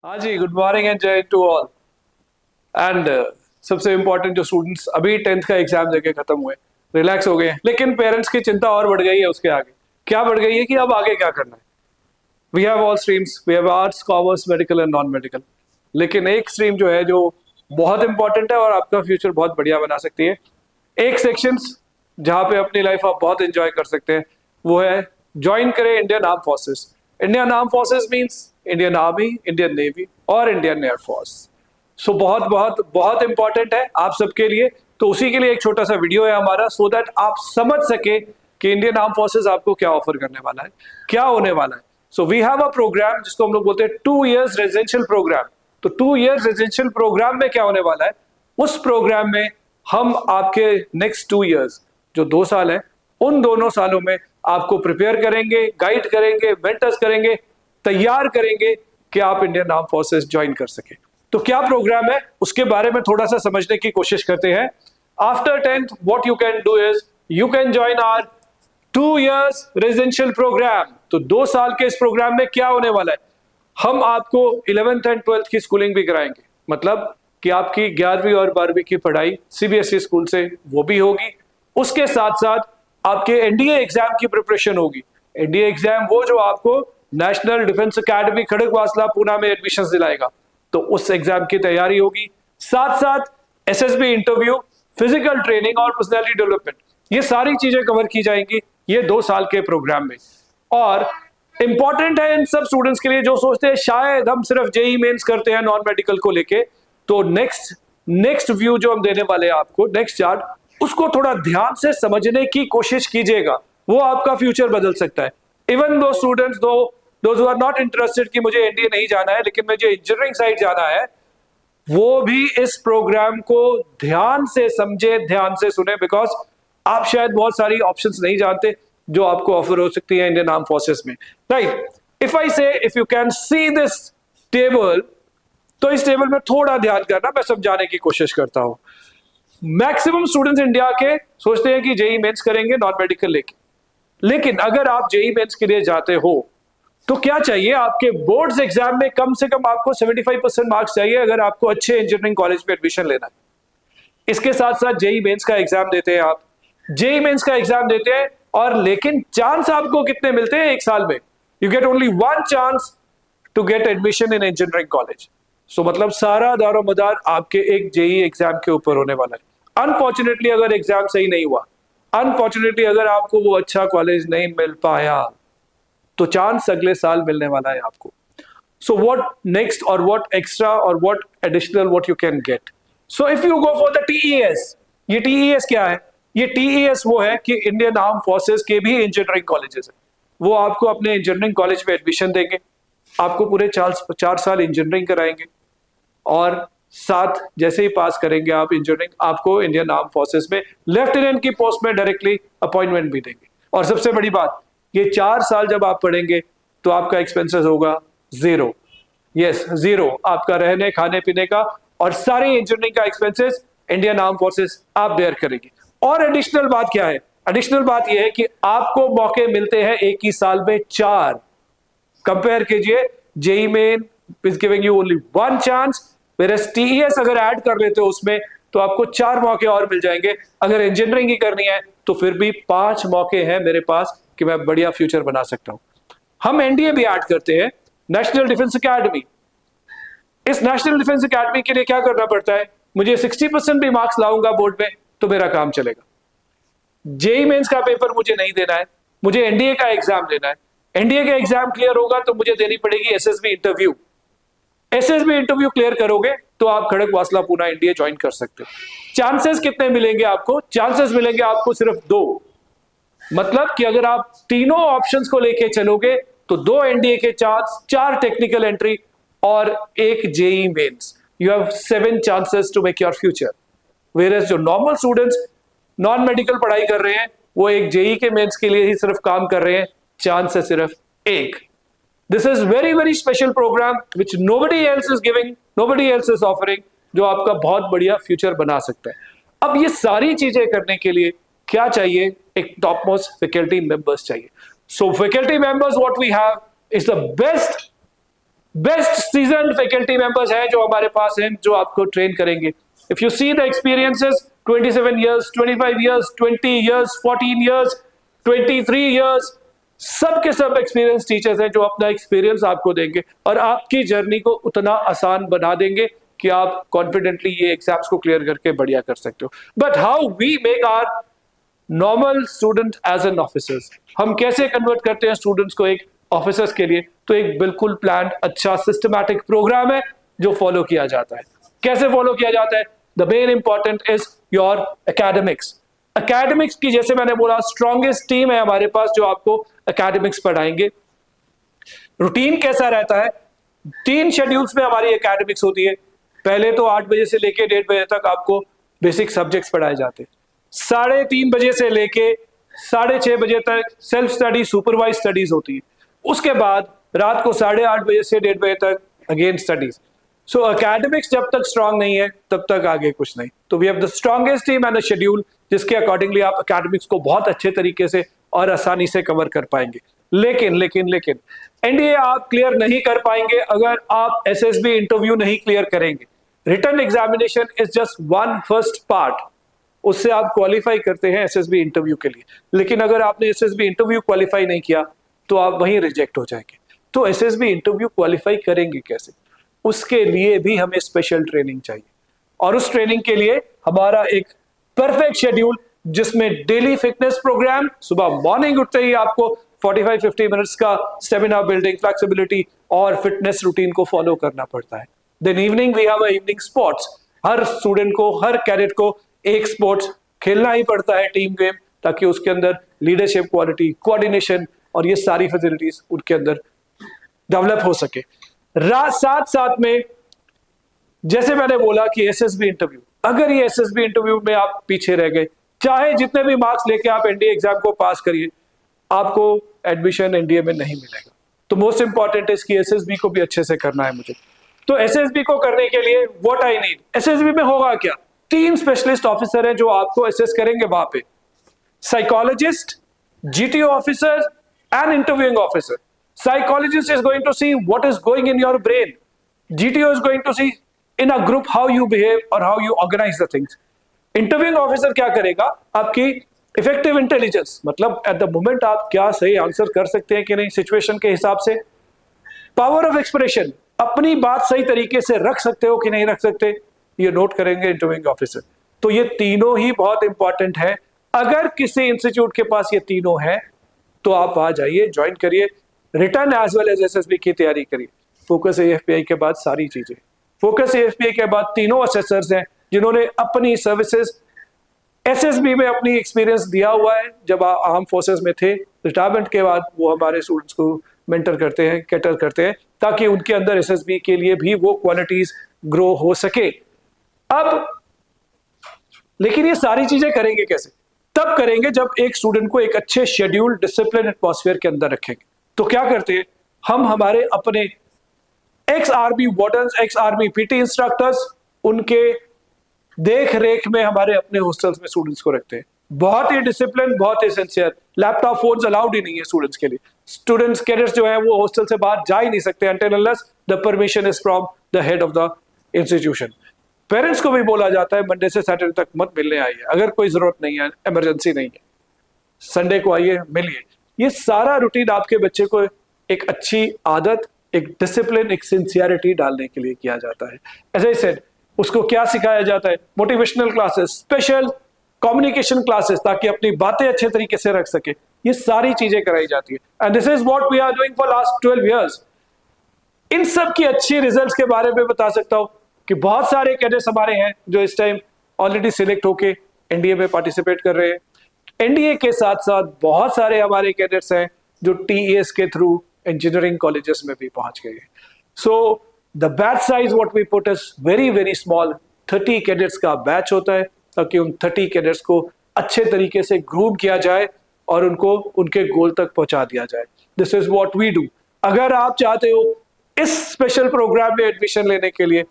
हाँ जी, good morning and जय to all. And सबसे इम्पोर्टेंट जो स्टूडेंट्स अभी 10th का एग्जाम देके खत्म हुए, रिलैक्स हो गए हैं, लेकिन पेरेंट्स की चिंता और बढ़ गई है। उसके आगे क्या बढ़ गई है कि अब आगे क्या करना है। We have all streams, we have arts, commerce, medical and non medical, लेकिन एक स्ट्रीम जो है जो बहुत इंपॉर्टेंट है और आपका फ्यूचर बहुत बढ़िया बना सकती है, एक सेक्शंस जहाँ पे अपनी लाइफ आप बहुत एंजॉय कर सकते हैं, वो है ज्वाइन करें Indian arm forces. Indian arm forces means Indian army, Indian navy और इंडियन एयरफोर्स। सो बहुत बहुत बहुत इंपॉर्टेंट है आप सबके लिए। तो उसी के लिए एक छोटा सा वीडियो है हमारा, सो दैट आप समझ सके कि इंडियन आर्म फोर्सेस आपको क्या ऑफर करने वाला है, क्या होने वाला है। So we have a program जिसको हम लोग बोलते हैं 2 years रेजिडेंशियल प्रोग्राम। तो 2 years रेजिडेंशियल प्रोग्राम में क्या होने वाला है, उस प्रोग्राम में हम आपके नेक्स्ट 2 years जो 2 साल है, उन दोनों सालों में आपको प्रिपेयर करेंगे, गाइड करेंगे, मेंटर्स करेंगे, तैयार करेंगे कि आप इंडियन आर्म फोर्सेस ज्वाइन कर सके। तो क्या प्रोग्राम है उसके बारे में थोड़ा सा समझने की कोशिश करते हैं। After 10th what you can do is you can join our 2 years residential program. तो 2 साल के इस प्रोग्राम में क्या होने वाला है, हम आपको 11th एंड 12th की स्कूलिंग भी कराएंगे। मतलब कि आपकी 11वीं और 12वीं की पढ़ाई सीबीएसई स्कूल से वो भी होगी। उसके साथ साथ आपके एनडीए एग्जाम की प्रिपरेशन होगी। एनडीए एग्जाम वो जो आपको national defence academy Khadakwasla Poona में एडमिशन दिलाएगा, तो उस एग्जाम की तैयारी होगी। साथ साथ एसएसबी इंटरव्यू, फिजिकल ट्रेनिंग और पर्सनैलिटी डेवलपमेंट, ये सारी चीजें कवर की जाएंगी ये 2 साल के प्रोग्राम में। और इंपॉर्टेंट है इन सब स्टूडेंट्स के लिए जो सोचते हैं शायद हम सिर्फ जेई मेंस करते हैं नॉन मेडिकल को लेके, तो नेक्स्ट व्यू जो हम देने वाले हैं आपको, नेक्स्ट चार्ट, उसको थोड़ा ध्यान से समझने की कोशिश कीजिएगा। वो आपका फ्यूचर बदल सकता है। Even to students those who are not interested कि मुझे एनडीए नहीं जाना है लेकिन मुझे इंजीनियरिंग साइड जाना है, वो भी इस प्रोग्राम को ध्यान से समझे, ध्यान से सुने, बिकॉज आप शायद बहुत सारी ऑप्शंस नहीं जानते जो आपको ऑफर हो सकती है इंडियन आर्म फोर्सेस में। Right, if you can see this table, तो इस टेबल में थोड़ा ध्यान करना, मैं समझाने की कोशिश करता हूं। मैक्सिमम स्टूडेंट्स इंडिया के सोचते हैं कि जेई मेंस करेंगे नॉन मेडिकल लेके, लेकिन अगर आप जेई मेंस के लिए जाते हो तो क्या चाहिए, आपके बोर्ड्स एग्जाम में कम से कम आपको 75% मार्क्स चाहिए अगर आपको अच्छे इंजीनियरिंग कॉलेज में एडमिशन लेना है। इसके साथ साथ जेई मेंस का एग्जाम देते हैं आप, जेई मेंस का एग्जाम देते हैं, और लेकिन चांस आपको कितने मिलते हैं एक साल में, you get only 1 chance to get admission in engineering college. So मतलब सारा दारोमदार आपके एक जेई एग्जाम के ऊपर होने वाला है। अनफॉर्चुनेटली अगर एग्जाम सही नहीं हुआ, अनफॉर्चुनेटली अगर आपको वो अच्छा कॉलेज नहीं मिल पाया, तो चांस अगले साल मिलने वाला है आपको। सो व्हाट नेक्स्ट और व्हाट एक्स्ट्रा और what additional what you can get. So if you go for the TES, ये टीईएस क्या है, ये टीईएस वो है कि इंडियन आर्म फोर्सेस के भी इंजीनियरिंग कॉलेजेस है, वो आपको अपने इंजीनियरिंग कॉलेज में एडमिशन देंगे, आपको पूरे 4 साल इंजीनियरिंग कराएंगे, और साथ जैसे ही पास करेंगे आप इंजीनियरिंग, आपको इंडियन आर्म फोर्सेस में लेफ्टिनेंट की पोस्ट में डायरेक्टली अपॉइंटमेंट भी देंगे। और सबसे बड़ी बात, ये 4 साल जब आप पढ़ेंगे तो आपका एक्सपेंसेस होगा 0। यस, 0 आपका रहने खाने पीने का, और सारी इंजीनियरिंग का एक्सपेंसेस इंडियन आर्म फोर्सेस आप बेयर करेंगे। और एडिशनल बात क्या है, एडिशनल बात यह है कि आपको मौके मिलते हैं एक ही साल में 4। कंपेयर कीजिए, JEE main is giving you only 1 chance, whereas TES अगर ऐड कर लेते हो उसमें तो आपको 4 मौके और मिल जाएंगे। अगर इंजीनियरिंग ही करनी है तो फिर भी 5 मौके हैं मेरे पास कि मैं बढ़िया फ्यूचर बना सकता हूं। हम एनडीए भी ऐड करते हैं, नेशनल डिफेंस एकेडमी। इस नेशनल डिफेंस एकेडमी के लिए क्या करना पड़ता है, मुझे 60% भी मार्क्स लाऊंगा बोर्ड में तो मेरा काम चलेगा। जेई मेंस का पेपर मुझे नहीं देना है, मुझे एनडीए का एग्जाम देना है। एनडीए का एग्जाम क्लियर होगा तो मुझे देनी पड़ेगी SSB interview. SSB interview clear करोगे तो आप खड़गवासला पूना एनडीए ज्वाइन कर सकते हो। चांसेस कितने मिलेंगे आपको, चांसेस मिलेंगे आपको सिर्फ 2। मतलब कि अगर आप तीनों ऑप्शंस को लेके चलोगे तो 2 एनडीए के चांस, 4 टेक्निकल एंट्री और 1 JEE mains, you have 7 chances to make your future. Whereas जो नॉर्मल स्टूडेंट्स नॉन मेडिकल पढ़ाई कर रहे हैं वो एक जेई के मेंस के लिए ही सिर्फ काम कर रहे हैं, चांस है सिर्फ 1। This is very very special program which nobody else is giving, nobody else is offering, जो आपका बहुत बढ़िया फ्यूचर बना सकता है। अब ये सारी चीजें करने के लिए क्या चाहिए, एक टॉप मोस्ट फैकल्टी मेंबर्स चाहिए। सो faculty members what we have is the best seasoned faculty members हैं जो हमारे पास हैं, जो आपको ट्रेन करेंगे. If you see the experiences, 27 years, 25 years, 20 years, 14 years, 23 years, सब के सब एक्सपीरियंस टीचर्स हैं जो अपना एक्सपीरियंस आपको देंगे और आपकी जर्नी को उतना आसान बना देंगे कि आप कॉन्फिडेंटली ये एग्जाम्स को क्लियर करके बढ़िया कर सकते हो. But how we make our normal student as an officers, हम कैसे कन्वर्ट करते हैं स्टूडेंट्स को एक ऑफिसर्स के लिए? तो एक बिल्कुल प्लान, अच्छा सिस्टमैटिक प्रोग्राम है जो फॉलो किया जाता है. कैसे फॉलो किया जाता है? The main important is your academics. Academics की, जैसे मैंने बोला, स्ट्रॉन्गेस्ट टीम है हमारे पास जो आपको एकेडमिक्स पढ़ाएंगे. रूटीन कैसा रहता है? 3 शेड्यूल्स में हमारी एकेडमिक्स होती है. पहले तो 8 बजे से लेके 1:30 बजे तक आपको बेसिक सब्जेक्ट्स पढ़ाए जाते हैं. 3:30 बजे से लेके 6:30 बजे तक सेल्फ स्टडी, सुपरवाइज स्टडीज होती है. उसके बाद रात को 8:30 बजे से 1:30 बजे तक अगेन स्टडीज. सो एकेडमिक्स जब तक स्ट्रांग नहीं है तब तक आगे कुछ नहीं. तो we have the strongest team and a schedule जिसके अकॉर्डिंगली आप एकेडमिक्स को बहुत अच्छे तरीके से और आसानी से कवर कर पाएंगे. लेकिन लेकिन लेकिन एनडीए आप क्लियर नहीं कर पाएंगे अगर आप एसएसबी इंटरव्यू नहीं क्लियर करेंगे. Written examination is just one first part. उससे आप क्वालिफाई करते हैं एसएसबी इंटरव्यू के लिए. लेकिन अगर आपने एसएसबी इंटरव्यू क्वालिफाई नहीं किया तो आप वहीं रिजेक्ट हो जाएंगे. तो एसएसबी इंटरव्यू क्वालिफाई करेंगे कैसे? उसके लिए भी हमें स्पेशल ट्रेनिंग चाहिए. और उस ट्रेनिंग के लिए हमारा एक परफेक्ट शेड्यूल, जिसमें डेली फिटनेस प्रोग्राम, सुबह मॉर्निंग उठते ही आपको 45-50 मिनट्स का स्टेमिना बिल्डिंग, फ्लेक्सिबिलिटी और फिटनेस रूटीन को फॉलो करना पड़ता है. Then evening we have evening sports. हर स्टूडेंट को, हर कैडेट को एक स्पोर्ट्स खेलना ही पड़ता है, टीम गेम, ताकि उसके अंदर लीडरशिप क्वालिटी, कोऑर्डिनेशन और ये सारी फैसिलिटीज उनके अंदर डेवलप हो सके. साथ साथ में जैसे मैंने बोला कि एसएसबी इंटरव्यू, अगर ये एसएसबी इंटरव्यू में आप पीछे रह गए, चाहे जितने भी मार्क्स लेके आप एनडीए एग्जाम को पास करिए, आपको एडमिशन एनडीए में नहीं मिलेगा. तो मोस्ट इंपॉर्टेंट है कि एसएसबी को भी अच्छे से करना है मुझे. तो एसएसबी को करने के लिए व्हाट आई नीड, एसएसबी में होगा क्या? 3 स्पेशलिस्ट ऑफिसर हैं जो आपको असेस करेंगे वहां पे. Psychologist, GTO officer and interviewing officer. Psychologist is going to see what is going in your brain. GTO is going to see in a group how you behave or how you organize the things. Interviewing officer क्या करेगा? आपकी effective intelligence, मतलब at the moment आप क्या सही answer कर सकते हैं कि नहीं सिचुएशन के हिसाब से. पावर ऑफ एक्सप्रेशन, अपनी बात सही तरीके से रख सकते हो कि नहीं रख सकते, ये नोट करेंगे इंटरव्यूइंग ऑफिसर. तो ये तीनों ही बहुत इंपॉर्टेंट है. अगर किसी इंस्टीट्यूट के पास ये तीनों है तो आप वहां जाइए, ज्वाइन करिए, written as well as SSB की तैयारी करिए. फोकस एएफपीआई के बाद सारी चीजें. फोकस एएफपीआई के बाद तीनों असेसर्स हैं जिन्होंने अपनी सर्विसेज एसएसबी में अपनी एक्सपीरियंस दिया हुआ है. जब आर्म फोर्सेस में थे, रिटायरमेंट के बाद वो हमारे स्टूडेंट्स को मेंटर करते हैं, कैटर करते हैं, ताकि उनके अंदर एसएसबी के लिए भी वो क्वालिटीज ग्रो हो सके. अब लेकिन ये सारी चीजें करेंगे कैसे? तब करेंगे जब एक स्टूडेंट को एक अच्छे शेड्यूल, डिसिप्लिन एटमॉस्फेयर के अंदर रखेंगे. तो क्या करते हैं हम? हमारे अपने ex army wardens, ex army PT instructors, उनके देख रेख में हमारे अपने हॉस्टल्स में स्टूडेंट्स को रखते हैं. बहुत ही डिसिप्लिन, बहुत ही सिंसियर. लैपटॉप फोन्स अलाउड ही नहीं है स्टूडेंट्स के लिए. स्टूडेंट्स, कैडेट्स जो है वो हॉस्टल से बाहर जा ही नहीं सकते until unless the permission is from the head of the institution. Parents को भी बोला जाता है मंडे से सैटरडे तक मत मिलने आइए, अगर कोई जरूरत नहीं है, इमरजेंसी नहीं है, संडे को आइए, मिलिए. ये सारा रूटीन आपके बच्चे को एक अच्छी आदत, एक डिसिप्लिन, एक सिंसियरिटी डालने के लिए किया जाता है. एज आई सेड, उसको क्या सिखाया जाता है? Motivational classes, special communication classes, ताकि अपनी बातें अच्छे तरीके से रख सके. ये सारी चीजें कराई जाती है. And this is what we are doing for last 12 years. इन सब की अच्छी रिजल्ट्स के बारे में बता सकता हूं कि बहुत सारे कैडेट्स हमारे हैं जो इस टाइम ऑलरेडी सिलेक्ट होके एनडीए में पार्टिसिपेट कर रहे हैं. एनडीए के साथ साथ बहुत सारे हमारे कैडेट्स हैं जो टीईएस के थ्रू इंजीनियरिंग कॉलेजेस में भी पहुंच गए हैं. So the batch size what we put is very very small. 30 cadets का बैच होता है ताकि उन 30 कैडेट्स को अच्छे तरीके से ग्रूम किया जाए और उनको उनके गोल तक पहुंचा दिया जाए. This is what we do. अगर आप चाहते हो इस स्पेशल प्रोग्राम में एडमिशन लेने के लिए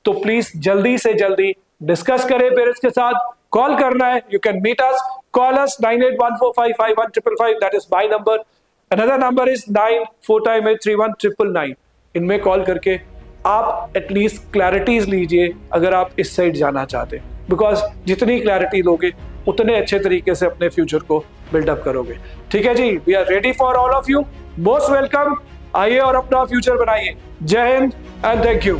तो प्लीज जल्दी से जल्दी डिस्कस करें पेरेंट्स के साथ. कॉल करना है, you can meet us, call us 9814551555. That is my number. Another number is 94583199. इनमें कॉल करके आप एटलीस्ट क्लैरिटीज लीजिए अगर आप इस साइड जाना चाहते हैं, बिकॉज जितनी क्लैरिटी लोगे उतने अच्छे तरीके से अपने फ्यूचर को बिल्डअप करोगे। ठीक है जी, we are ready for all of you, most welcome. आइए और अपना फ्यूचर बनाइए। जय हिंद एंड थैंक यू।